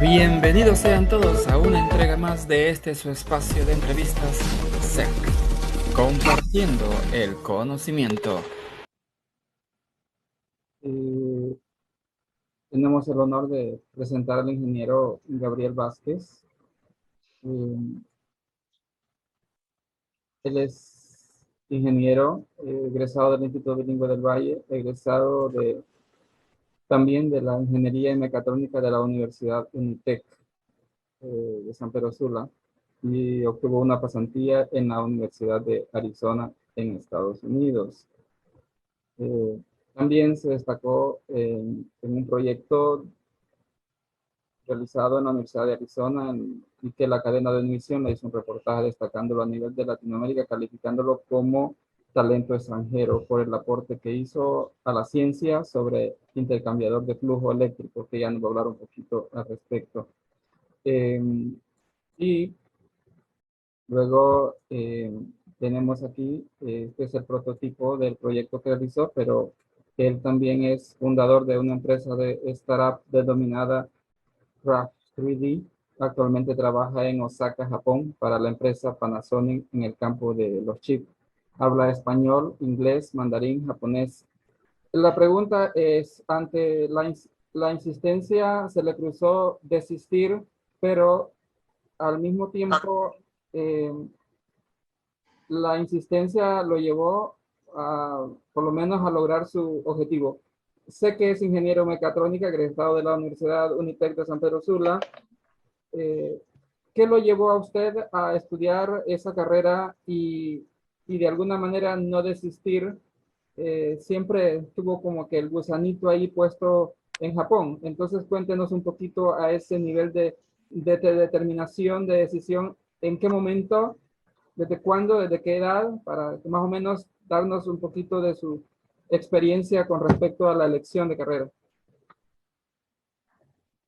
Bienvenidos sean todos a una entrega más de este su espacio de entrevistas SEC, compartiendo el conocimiento. Eh, Tenemos el honor de presentar al ingeniero Gabriel Vázquez. Eh, Él es ingeniero, egresado del Instituto Bilingüe del Valle, egresado también de la Ingeniería en Mecatrónica de la Universidad UNITEC de San Pedro Sula, y obtuvo una pasantía en la Universidad de Arizona en Estados Unidos. Eh, También se destacó en un proyecto realizado en la Universidad de Arizona, y que la cadena de Univisión le hizo un reportaje destacándolo a nivel de Latinoamérica, calificándolo como talento extranjero por el aporte que hizo a la ciencia sobre intercambiador de flujo eléctrico, que ya nos va a hablar un poquito al respecto. Eh, y luego tenemos aquí, este es el prototipo del proyecto que realizó, pero él también es fundador de una empresa de startup denominada Craft 3D. Actualmente trabaja en Osaka, Japón, para la empresa Panasonic en el campo de los chips. Habla español, inglés, mandarín, japonés. La pregunta es, ante la insistencia, se le cruzó desistir, pero al mismo tiempo eh, la insistencia lo llevó por lo menos a lograr su objetivo. Sé que es ingeniero mecatrónica, egresado de la Universidad UNITEC de San Pedro Sula. eh, ¿Qué lo llevó a usted a estudiar esa carrera y de alguna manera no desistir? Siempre tuvo como que el gusanito ahí puesto en Japón. Entonces cuéntenos un poquito a ese nivel de determinación, de decisión, en qué momento, desde cuándo, desde qué edad, para más o menos darnos un poquito de su experiencia con respecto a la elección de carrera.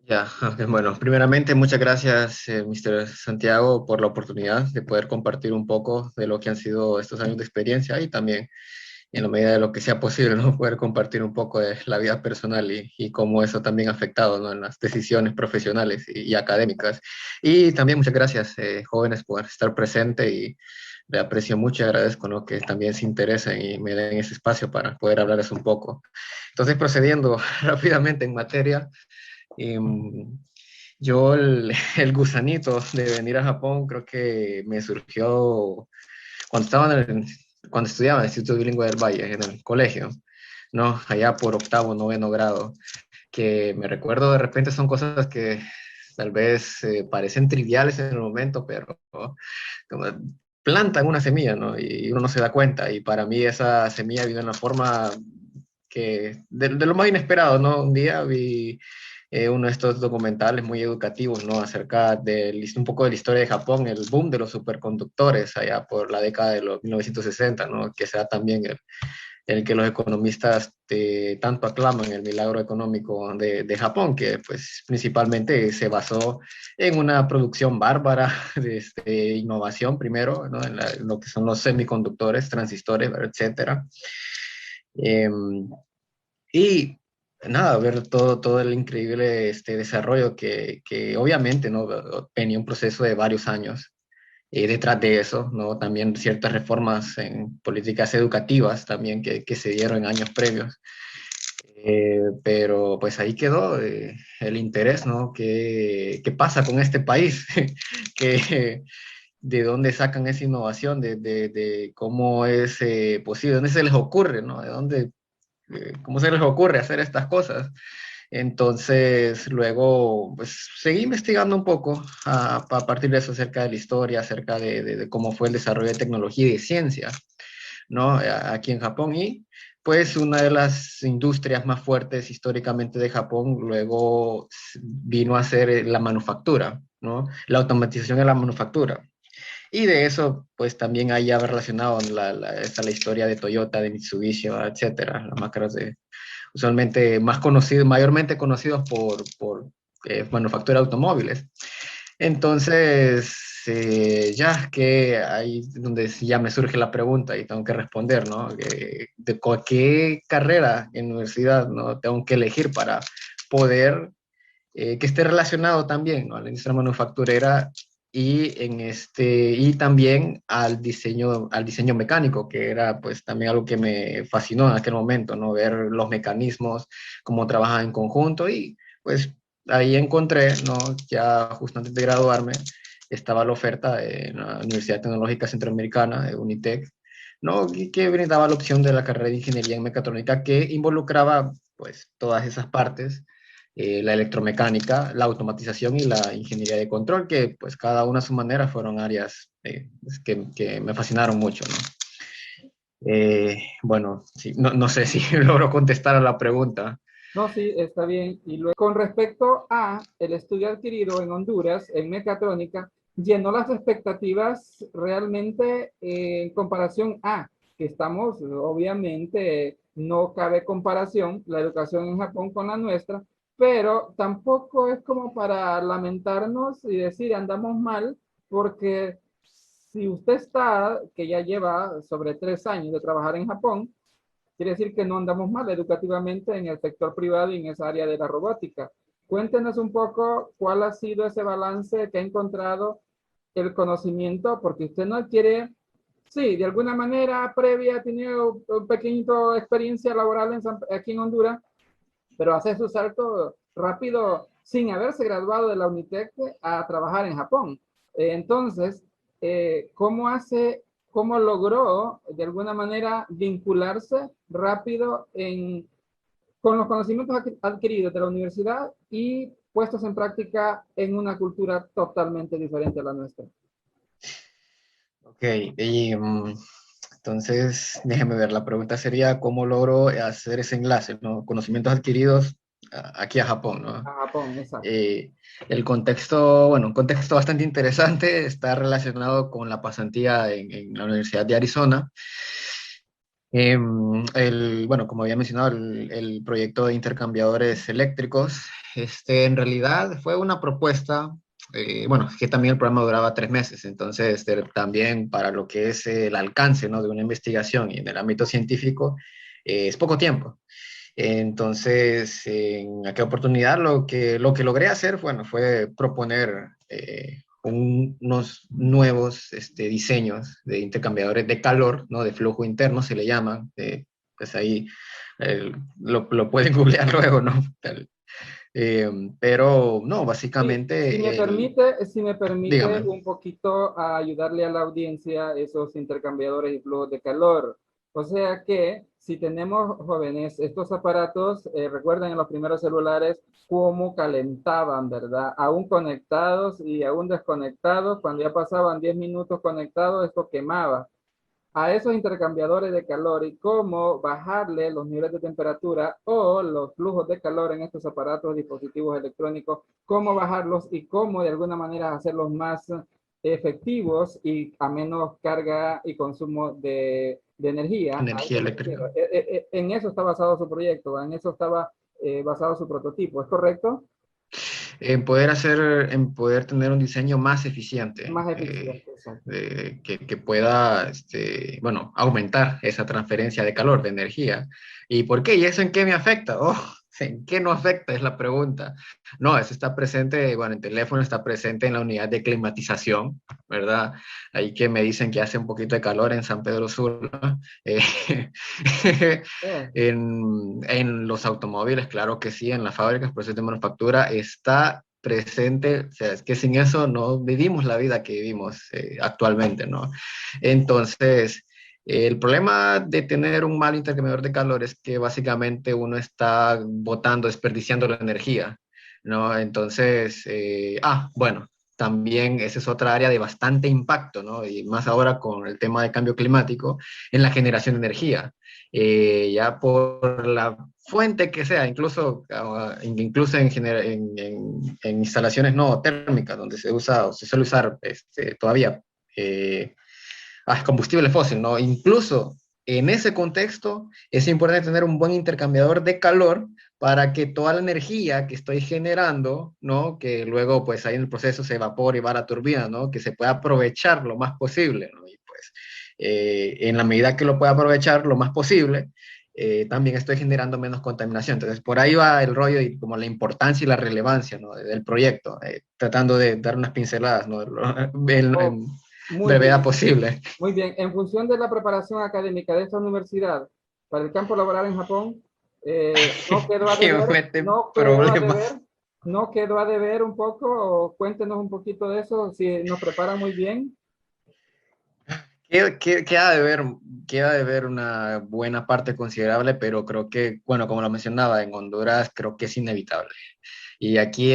Ya, ok, bueno, primeramente muchas gracias, Mr. Santiago, por la oportunidad de poder compartir un poco de lo que han sido estos años de experiencia y también, en la medida de lo que sea posible, ¿no? Poder compartir un poco de la vida personal y cómo eso también ha afectado, ¿no? En las decisiones profesionales y académicas. Y también muchas gracias, jóvenes, por estar presente y le aprecio mucho y agradezco, ¿no? Que también se interesen y me den ese espacio para poder hablarles un poco. Entonces, procediendo rápidamente en materia. Em, yo el gusanito de venir a Japón creo que me surgió cuando estaba cuando estudiaba en el Instituto Bilingüe del Valle, en el colegio, ¿no? Allá por octavo, noveno grado, que me recuerdo de repente son cosas que tal vez parecen triviales en el momento, pero ¿no? Como plantan una semilla, ¿no? Y uno no se da cuenta. Y para mí esa semilla vino en la forma de lo más inesperado, ¿no? Un día vi uno de estos documentales muy educativos, ¿no? Acerca de un poco de la historia de Japón, el boom de los superconductores allá por la década de los 1960, ¿no? Que sea también el que los economistas tanto aclaman el milagro económico de Japón, que pues principalmente se basó en una producción bárbara de innovación primero, ¿no? En lo que son los semiconductores, transistores, etcétera. Y nada, ver todo el increíble desarrollo que obviamente ¿no? Venía un proceso de varios años. Detrás de eso, ¿no? También ciertas reformas en políticas educativas también que se dieron en años previos. Pero pues ahí quedó el interés, ¿no? ¿Qué pasa con este país? que ¿De dónde sacan esa innovación? De cómo es posible, ¿dónde se les ocurre, ¿no? ¿De dónde cómo se les ocurre hacer estas cosas? Entonces, luego, pues seguí investigando un poco a partir de eso acerca de la historia, acerca de cómo fue el desarrollo de tecnología y de ciencia, ¿no? Aquí en Japón y pues una de las industrias más fuertes históricamente de Japón luego vino a ser la manufactura, ¿no? La automatización de la manufactura. Y de eso, pues también hay ya relacionado está la historia de Toyota, de Mitsubishi, etcétera, las máscaras usualmente más conocidos, mayormente conocidos por manufactura de automóviles. Entonces, ya que ahí es donde ya me surge la pregunta y tengo que responder, ¿no? ¿Qué carrera en universidad, ¿no? Tengo que elegir para poder que esté relacionado también, ¿no?, a la industria manufacturera y también al diseño mecánico, que era pues también algo que me fascinó en aquel momento, ¿no? Ver los mecanismos, cómo trabajan en conjunto y pues ahí encontré, ¿no?, ya justo antes de graduarme, estaba la oferta en la Universidad Tecnológica Centroamericana, de UNITEC, ¿no?, y que brindaba la opción de la carrera de Ingeniería en Mecatrónica que involucraba pues todas esas partes, la electromecánica, la automatización y la ingeniería de control, que pues cada una a su manera fueron áreas que me fascinaron mucho, ¿no? Bueno, sí, no sé si logro contestar a la pregunta. No, sí, está bien. Y luego, con respecto a el estudio adquirido en Honduras, en mecatrónica, llenó las expectativas realmente en comparación a que estamos, obviamente, no cabe comparación la educación en Japón con la nuestra, pero tampoco es como para lamentarnos y decir andamos mal, porque si usted está, que ya lleva sobre 3 años de trabajar en Japón, quiere decir que no andamos mal educativamente en el sector privado y en esa área de la robótica. Cuéntenos un poco cuál ha sido ese balance que ha encontrado el conocimiento, porque usted no quiere, sí, de alguna manera previa ha tenido un pequeñito experiencia laboral aquí en Honduras, pero hace su salto rápido sin haberse graduado de la UNITEC a trabajar en Japón. Entonces, ¿cómo hace, cómo logró de alguna manera vincularse rápido con los conocimientos adquiridos de la universidad y puestos en práctica en una cultura totalmente diferente a la nuestra? Ok, y, entonces déjeme ver, la pregunta sería, ¿cómo logro hacer ese enlace, ¿no? Conocimientos adquiridos aquí a Japón, ¿no? A Japón, exacto. El contexto, bueno, un contexto bastante interesante, está relacionado con la pasantía en la Universidad de Arizona. Bueno, como había mencionado, el proyecto de intercambiadores eléctricos, en realidad fue una propuesta, bueno, que también el programa duraba 3 meses, entonces también para lo que es el alcance, ¿no?, de una investigación y en el ámbito científico, es poco tiempo. Entonces, en aquella oportunidad lo que logré hacer, bueno, fue proponer unos nuevos diseños de intercambiadores de calor, ¿no?, de flujo interno se le llaman. Pues ahí lo pueden googlear luego, ¿no? Pero no, Sí, básicamente si me permite dígame. un poquito a ayudarle a la audiencia esos intercambiadores y flujos de calor. O sea que si tenemos jóvenes, estos aparatos, recuerden en los primeros celulares cómo calentaban, ¿verdad? Aún conectados y aún desconectados, cuando ya pasaban 10 minutos conectados, esto quemaba a esos intercambiadores de calor y cómo bajarle los niveles de temperatura o los flujos de calor en estos aparatos, dispositivos electrónicos, cómo bajarlos y cómo de alguna manera hacerlos más efectivos y a menos carga y consumo de energía. A Energía eso me refiero. eléctrica. En eso está basado su proyecto, en eso estaba basado su prototipo, ¿es correcto? En poder tener un diseño más eficiente, Más eficiente, exacto. que pueda, bueno, aumentar esa transferencia de calor, de energía. ¿Y por qué? ¿Y eso en qué me afecta? Oh, ¿en qué no afecta? Es la pregunta. No, eso está presente, bueno, el teléfono está presente en la unidad de climatización, ¿verdad? Ahí que me dicen que hace un poquito de calor en San Pedro Sur, ¿no? Eh, En los automóviles, claro que sí, en las fábricas, procesos de manufactura, está presente, o sea, es que sin eso no vivimos la vida que vivimos actualmente, ¿no? Entonces, el problema de tener un mal intercambiador de calor es que básicamente uno está botando, desperdiciando la energía, ¿no? Entonces, bueno, también esa es otra área de bastante impacto, ¿no? Y más ahora con el tema de cambio climático en la generación de energía. Ya por la fuente que sea, incluso en instalaciones no térmicas, donde se usa o se suele usar todavía combustible fósil, ¿no? Incluso en ese contexto es importante tener un buen intercambiador de calor para que toda la energía que estoy generando, ¿no?, que luego pues ahí en el proceso se evapora y va a la turbina, ¿no?, que se pueda aprovechar lo más posible, ¿no? Y pues en la medida que lo pueda aprovechar lo más posible, también estoy generando menos contaminación. Entonces, por ahí va el rollo y como la importancia y la relevancia, ¿no?, del proyecto, tratando de dar unas pinceladas, ¿no?, Oh, en muy brevedad bien, posible. muy bien. En función de la preparación académica de esta universidad para el campo laboral en Japón, no quedó a Que me deber, mete no quedó a problemas. deber, no quedó a deber un poco, o cuéntenos un poquito de eso, si nos preparan muy bien. Queda de ver una buena parte considerable, pero creo que, bueno, como lo mencionaba, en Honduras creo que es inevitable. Y aquí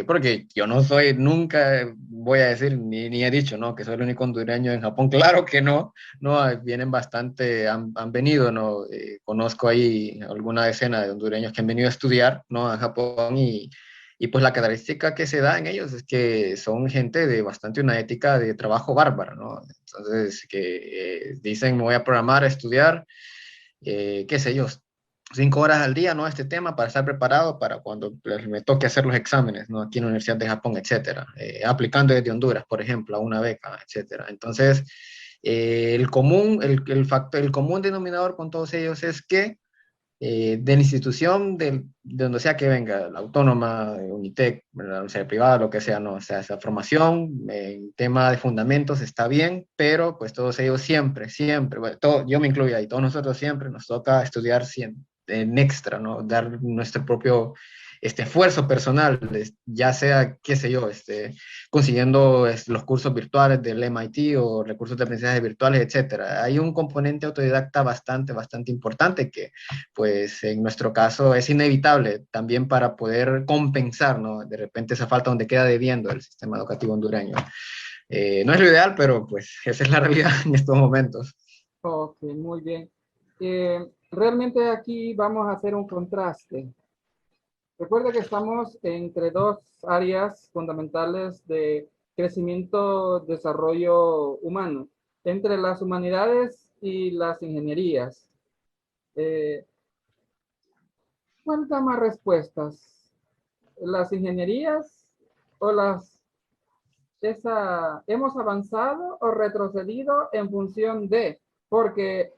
porque yo no soy, nunca voy a decir, ni he dicho, ¿no?, que soy el único hondureño en Japón. Claro que no, no, vienen bastante, han venido, ¿no? Conozco ahí alguna decena de hondureños que han venido a estudiar, ¿no?, a Japón y pues la característica que se da en ellos es que son gente de bastante una ética de trabajo bárbara, ¿no? Entonces, que dicen, me voy a programar, a estudiar, qué sé yo, 5 horas al día, ¿no?, este tema para estar preparado para cuando pues, me toque hacer los exámenes, ¿no?, aquí en la Universidad de Japón, etcétera, aplicando desde Honduras, por ejemplo, a una beca, etcétera. Entonces, el común denominador con todos ellos es que de la institución de donde sea que venga, la autónoma, Unitec, la universidad privada, lo que sea, no, o sea, esa formación en tema de fundamentos está bien, pero pues todos ellos siempre, bueno, yo me incluyo ahí, todos nosotros siempre nos toca estudiar en extra, ¿no? Dar nuestro propio esfuerzo personal, ya sea, qué sé yo, consiguiendo los cursos virtuales del MIT o recursos de aprendizaje virtuales, etcétera. Hay un componente autodidacta bastante importante que pues en nuestro caso es inevitable también para poder compensar, ¿no?, de repente esa falta donde queda debiendo el sistema educativo hondureño. No es lo ideal, pero pues esa es la realidad en estos momentos. Ok, muy bien. Realmente aquí vamos a hacer un contraste. Recuerda que estamos entre dos áreas fundamentales de crecimiento, desarrollo humano, entre las humanidades y las ingenierías. Eh, ¿Cuál da más respuestas? ¿Las ingenierías o hemos avanzado o retrocedido en función de? Porque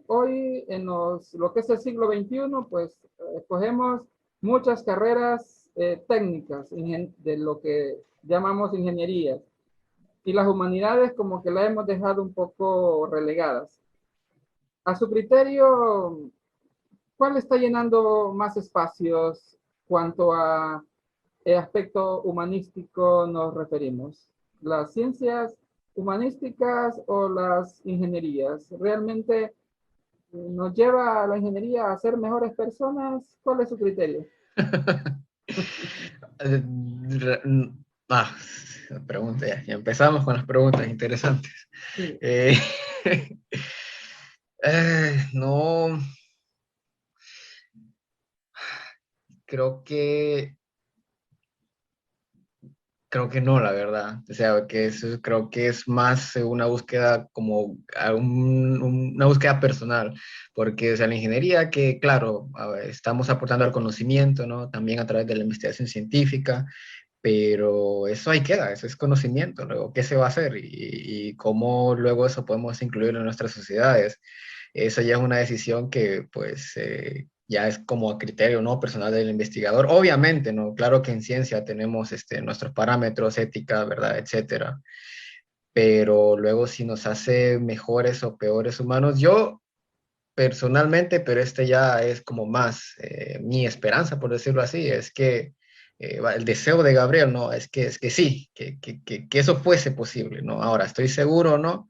hoy en lo que es el siglo XXI, pues escogemos muchas carreras técnicas de lo que llamamos ingenierías, y las humanidades como que las hemos dejado un poco relegadas. A su criterio, ¿cuál está llenando más espacios cuanto a el aspecto humanístico nos referimos? ¿Las ciencias humanísticas o las ingenierías? ¿Realmente nos lleva a la ingeniería a ser mejores personas? ¿Cuál es su criterio? Ah, pregunta, ya empezamos con las preguntas interesantes. Sí. Eh, no, creo que Creo que no, la verdad. O sea, creo que es más una búsqueda como una búsqueda personal, porque o sea, la ingeniería que, claro, a ver, estamos aportando al conocimiento, ¿no? También a través de la investigación científica, pero eso ahí queda, eso es conocimiento. Luego, ¿qué se va a hacer? Y cómo luego eso podemos incluirlo en nuestras sociedades. Esa ya es una decisión que, pues, ya es como a criterio, ¿no?, personal del investigador. Obviamente, ¿no? Claro que en ciencia tenemos nuestros parámetros, ética, ¿verdad?, etcétera. Pero luego si nos hace mejores o peores humanos, yo personalmente, pero ya es como más mi esperanza, por decirlo así, es que el deseo de Gabriel, ¿no? Es que sí, que eso fuese posible, ¿no? Ahora, ¿estoy seguro o no?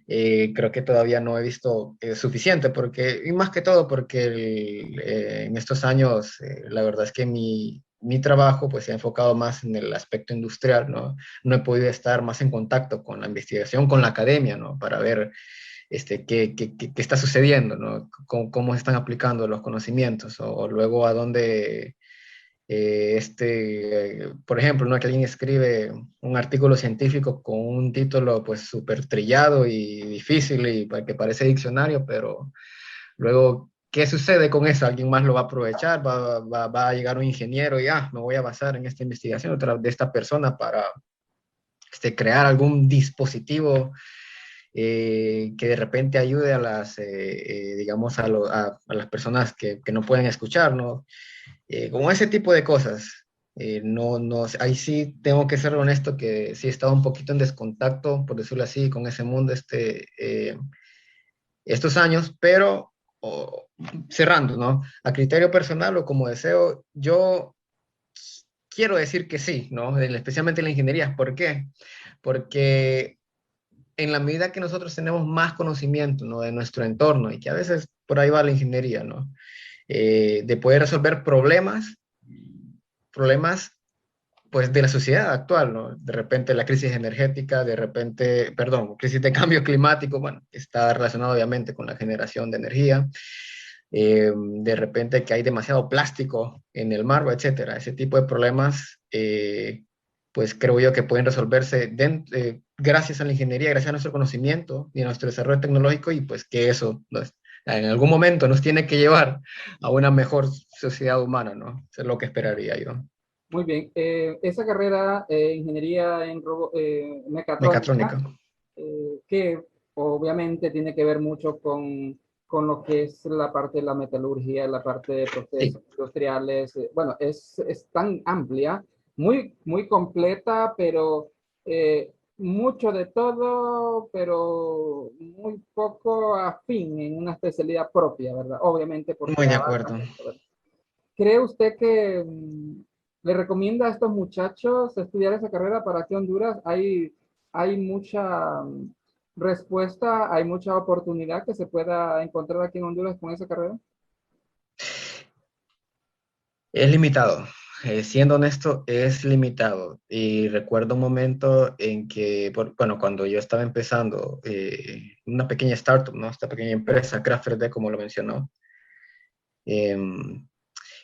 Creo que todavía no he visto suficiente, y más que todo porque en estos años la verdad es que mi trabajo pues se ha enfocado más en el aspecto industrial, ¿no? No he podido estar más en contacto con la investigación, con la academia, ¿no? Para ver qué está sucediendo, ¿no? Cómo se están aplicando los conocimientos o luego a dónde por ejemplo, ¿no?, que alguien escribe un artículo científico con un título pues súper trillado y difícil y que parece diccionario, pero luego, ¿qué sucede con eso? ¿Alguien más lo va a aprovechar? ¿Va a llegar un ingeniero y, me voy a basar en esta investigación de esta persona para crear algún dispositivo que de repente ayude a las, digamos, a las personas que no pueden escuchar, ¿no? Como ese tipo de cosas. No, no, ahí sí tengo que ser honesto que sí he estado un poquito en descontacto, por decirlo así, con ese mundo estos años, pero cerrando, ¿no? A criterio personal o como deseo, yo quiero decir que sí, ¿no? Especialmente en la ingeniería. ¿Por qué? Porque en la medida que nosotros tenemos más conocimiento, ¿no? De nuestro entorno y que a veces por ahí va la ingeniería, ¿no? De poder resolver problemas pues de la sociedad actual, ¿no? De repente la crisis energética, de repente, perdón, crisis de cambio climático, bueno, está relacionado obviamente con la generación de energía, de repente que hay demasiado plástico en el mar, etcétera. Ese tipo de problemas, pues creo yo que pueden resolverse gracias a la ingeniería, gracias a nuestro conocimiento y a nuestro desarrollo tecnológico y pues que eso en algún momento nos tiene que llevar a una mejor sociedad humana, ¿no? Eso es lo que esperaría yo. Muy bien. Esa carrera, ingeniería en Mecatrónica. mecatrónica, que obviamente tiene que ver mucho con lo que es la parte de la metalurgia, la parte de Sí, procesos industriales. Bueno, es tan amplia, muy completa, pero mucho de todo, pero muy poco afín en una especialidad propia, ¿verdad? Obviamente porque muy de abarca acuerdo. mucho, ¿verdad? ¿Cree usted que le recomienda a estos muchachos estudiar esa carrera para aquí en Honduras? Hay mucha respuesta, hay mucha oportunidad que se pueda encontrar aquí en Honduras con esa carrera. Es limitado. Siendo honesto, es limitado. Y recuerdo un momento en que, bueno, cuando yo estaba empezando una pequeña startup, ¿no? Esta pequeña empresa, Craft3D, como lo mencionó, em,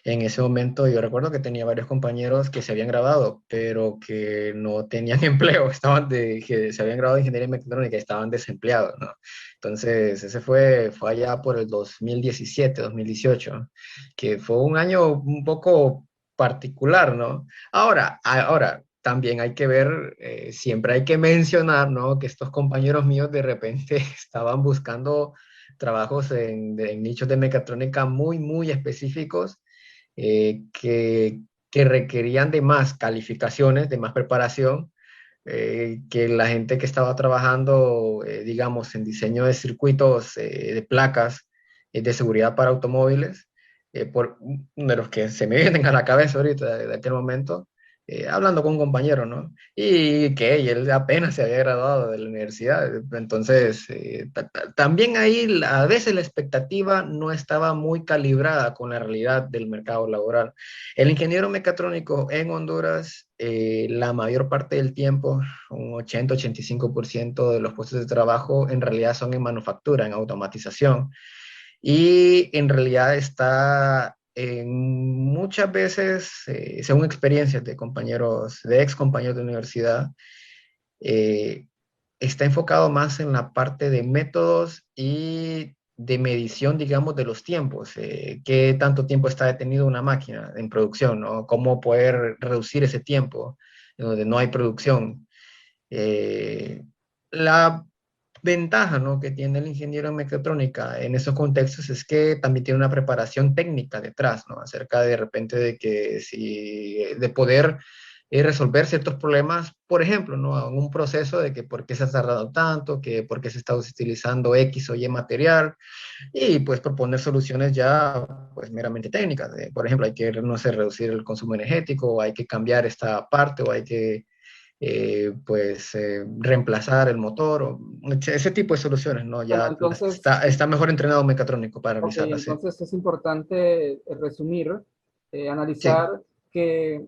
en ese momento yo recuerdo que tenía varios compañeros que se habían graduado, pero que no tenían empleo, que se habían graduado de ingeniería mecatrónica y estaban desempleados, ¿no? Entonces, ese fue allá por el 2017, 2018, que fue un año un poco particular, ¿no? Ahora, también hay que ver, siempre hay que mencionar, ¿no? Que estos compañeros míos de repente estaban buscando trabajos en nichos de mecatrónica muy, muy específicos eh, que, que requerían de más calificaciones, de más preparación, que la gente que estaba trabajando, digamos, en diseño de circuitos de placas de seguridad para automóviles, por uno de los que se me vienen a la cabeza ahorita de aquel momento, hablando con un compañero, ¿no? Y que él apenas se había graduado de la universidad. Entonces, también ahí a veces la expectativa no estaba muy calibrada con la realidad del mercado laboral. El ingeniero mecatrónico en Honduras, la mayor parte del tiempo, un 80-85% de los puestos de trabajo en realidad son en manufactura, en automatización. Y en realidad está en muchas veces, según experiencias de compañeros, de ex compañeros de universidad, eh, está enfocado más en la parte de métodos y de medición, digamos, de los tiempos. Qué tanto tiempo está detenido una máquina en producción, ¿no? Cómo poder reducir ese tiempo en donde no hay producción. Eh, la ventaja, ¿no? Que tiene el ingeniero en mecatrónica en esos contextos es que también tiene una preparación técnica detrás, ¿no? Acerca de repente de que si, de poder resolver ciertos problemas, por ejemplo, ¿no? En un proceso de que por qué se ha tardado tanto, que por qué se está utilizando X o Y material, y pues proponer soluciones ya pues meramente técnicas. Por ejemplo, hay que, no sé, reducir el consumo energético, o hay que cambiar esta parte, o hay que reemplazar el motor, o ese tipo de soluciones, ¿no? Bueno, Ya entonces, está mejor entrenado un mecatrónico para ok, realizarlas, sí. entonces es importante resumir, Sí, analizar que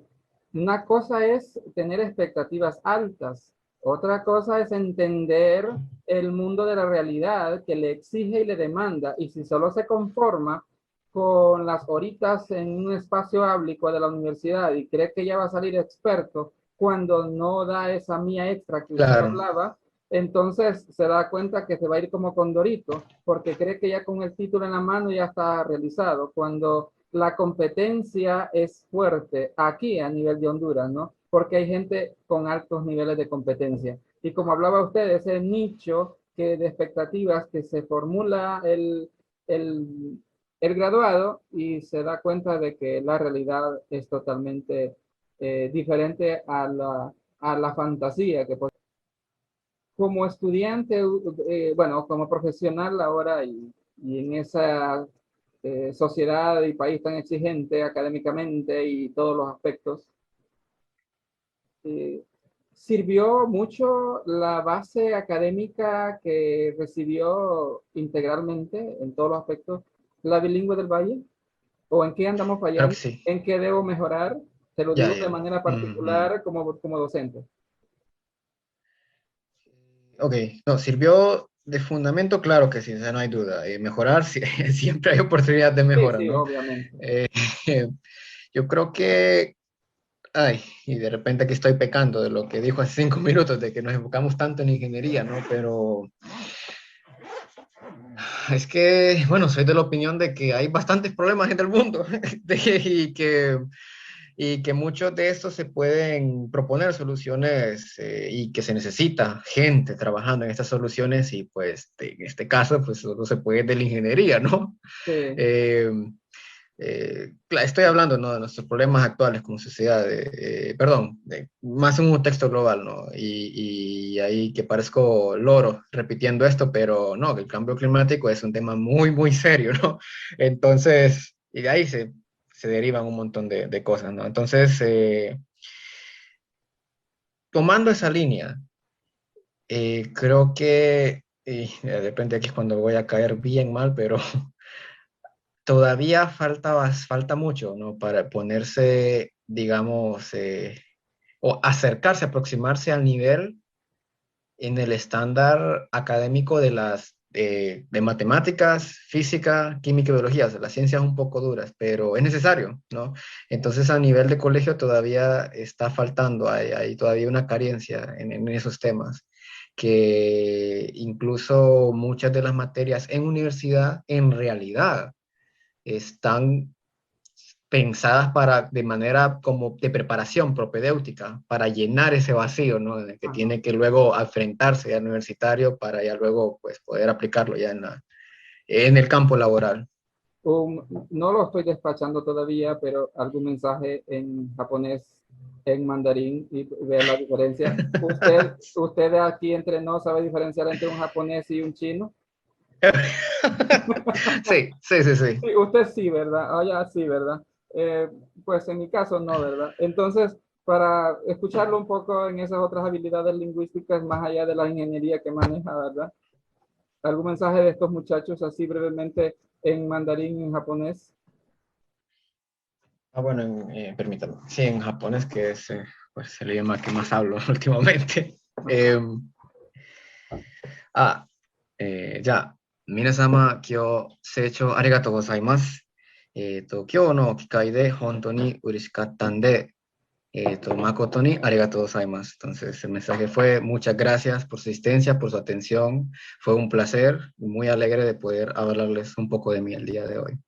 una cosa es tener expectativas altas, otra cosa es entender el mundo de la realidad que le exige y le demanda, y si solo se conforma con las horitas en un espacio áblico de la universidad y cree que ya va a salir experto cuando no da esa mía extra que usted claro, hablaba, entonces se da cuenta que se va a ir como Condorito porque cree que ya con el título en la mano ya está realizado, cuando la competencia es fuerte aquí a nivel de Honduras, ¿no? Porque hay gente con altos niveles de competencia. Y como hablaba usted, ese nicho que de expectativas que se formula el, el graduado y se da cuenta de que la realidad es totalmente diferente a la fantasía que como estudiante, bueno, como profesional ahora y en esa sociedad y país tan exigente académicamente y todos los aspectos, eh, sirvió mucho la base académica que recibió integralmente en todos los aspectos la bilingüe del Valle, o en qué andamos Claro que fallando, sí. en qué debo mejorar, te lo Ya, digo de ya. manera Ujú. particular como docente. Ok, no, sirvió de fundamento, claro que sí, o sea, no hay duda. Mejorar, siempre hay oportunidad de Sí, mejora, sí, ¿no? obviamente. Eh, yo creo que, ay, y de repente aquí estoy pecando de lo que dijo hace 5 minutos, de que nos enfocamos tanto en ingeniería, ¿no? Pero es que, bueno, soy de la opinión de que hay bastantes problemas en el mundo y que muchos de estos se pueden proponer soluciones y que se necesita gente trabajando en estas soluciones y pues en este caso pues solo se puede de la ingeniería, ¿no? Sí. Eh, estoy hablando, ¿no? De nuestros problemas actuales como sociedad, perdón, más en un contexto global, ¿no? Y ahí que parezco loro repitiendo esto, pero no, que el cambio climático es un tema muy, muy serio, ¿no? Entonces, y de ahí se derivan un montón de cosas, ¿no? Entonces, tomando esa línea, creo que, y de repente aquí es cuando voy a caer bien mal, pero todavía falta mucho, ¿no? Para ponerse, digamos, o acercarse, aproximarse al nivel en el estándar académico de matemáticas, física, química y biología. O sea, las ciencias un poco duras, pero es necesario, ¿no? Entonces, a nivel de colegio todavía está faltando, hay todavía una carencia en esos temas que incluso muchas de las materias en universidad en realidad están pensadas de manera como de preparación propedéutica, para llenar ese vacío, ¿no? En el que Ajá. tiene que luego enfrentarse ya al universitario para ya luego pues, poder aplicarlo ya en el campo laboral. No lo estoy despachando todavía, pero algún mensaje en japonés, en mandarín y ver la diferencia. ¿Usted aquí entre no sabe diferenciar entre un japonés y un chino? Sí, sí, sí, sí. Sí, usted sí, ¿verdad? Ah, ya sí, ¿verdad? Eh, pues en mi caso no, ¿verdad? Entonces, para escucharlo un poco en esas otras habilidades lingüísticas más allá de la ingeniería que maneja, ¿verdad? ¿Algún mensaje de estos muchachos así brevemente en mandarín y en japonés? Bueno, permítame. Sí, en japonés, que es pues, el idioma que más hablo últimamente. Eh, ah, ya, 皆様、今日、成長ありがとうございます。今日の機会で本当に嬉しかったんで、誠にありがとうございます. Entonces, el mensaje fue muchas gracias por su asistencia, por su atención. Fue un placer, muy alegre de poder hablarles un poco de mí el día de hoy.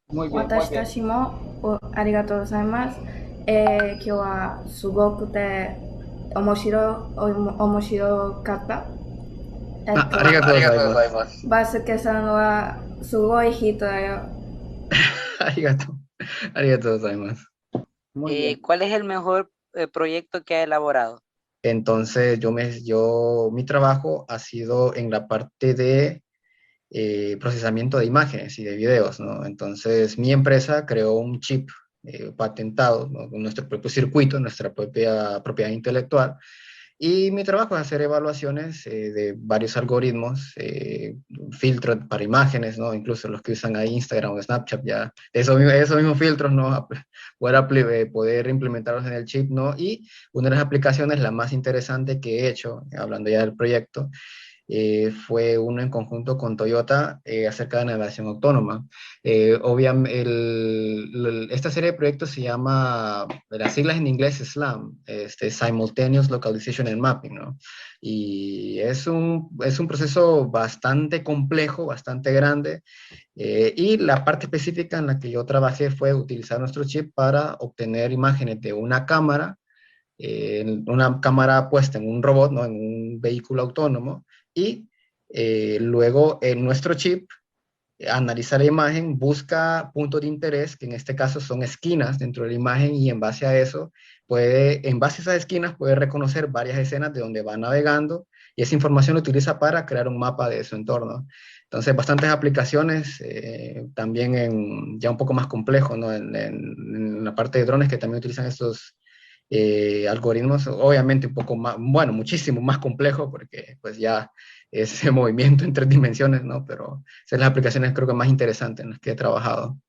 Muy bien, muy 私た bien. ちもありがとうございます。今日はすごくて面白かった。ありがとうございます。バスケさんはすごい人だよ。ありがとう。ありがとうございます. Muy bien. ¿Cuál es el mejor proyecto que ha elaborado? Entonces, mi trabajo ha sido en la parte de procesamiento de imágenes y de videos, ¿no? Entonces, mi empresa creó un chip patentado, ¿no? Con nuestro propio circuito, nuestra propia propiedad intelectual. Y mi trabajo es hacer evaluaciones de varios algoritmos, filtros para imágenes, ¿no? Incluso los que usan ahí Instagram o Snapchat, ya, esos mismos filtros, ¿no? Poder implementarlos en el chip, ¿no? Y una de las aplicaciones, la más interesante que he hecho, hablando ya del proyecto, fue uno en conjunto con Toyota acerca de navegación autónoma. Obviamente, esta serie de proyectos se llama, las siglas en inglés SLAM, Simultaneous Localization and Mapping, ¿no? Y es un proceso bastante complejo, bastante grande, y la parte específica en la que yo trabajé fue utilizar nuestro chip para obtener imágenes de una cámara puesta en un robot, ¿no? En un vehículo autónomo, y Luego, en nuestro chip, analiza la imagen, busca puntos de interés, que en este caso son esquinas dentro de la imagen, y en base a eso, en base a esas esquinas, puede reconocer varias escenas de donde va navegando, y esa información lo utiliza para crear un mapa de su entorno. Entonces, bastantes aplicaciones, también ya un poco más complejo, ¿no? En la parte de drones, que también utilizan estos algoritmos, obviamente un poco más, bueno, muchísimo más complejo, porque pues ya ese movimiento en 3 dimensiones, ¿no? Pero esas son las aplicaciones creo que más interesantes en las que he trabajado.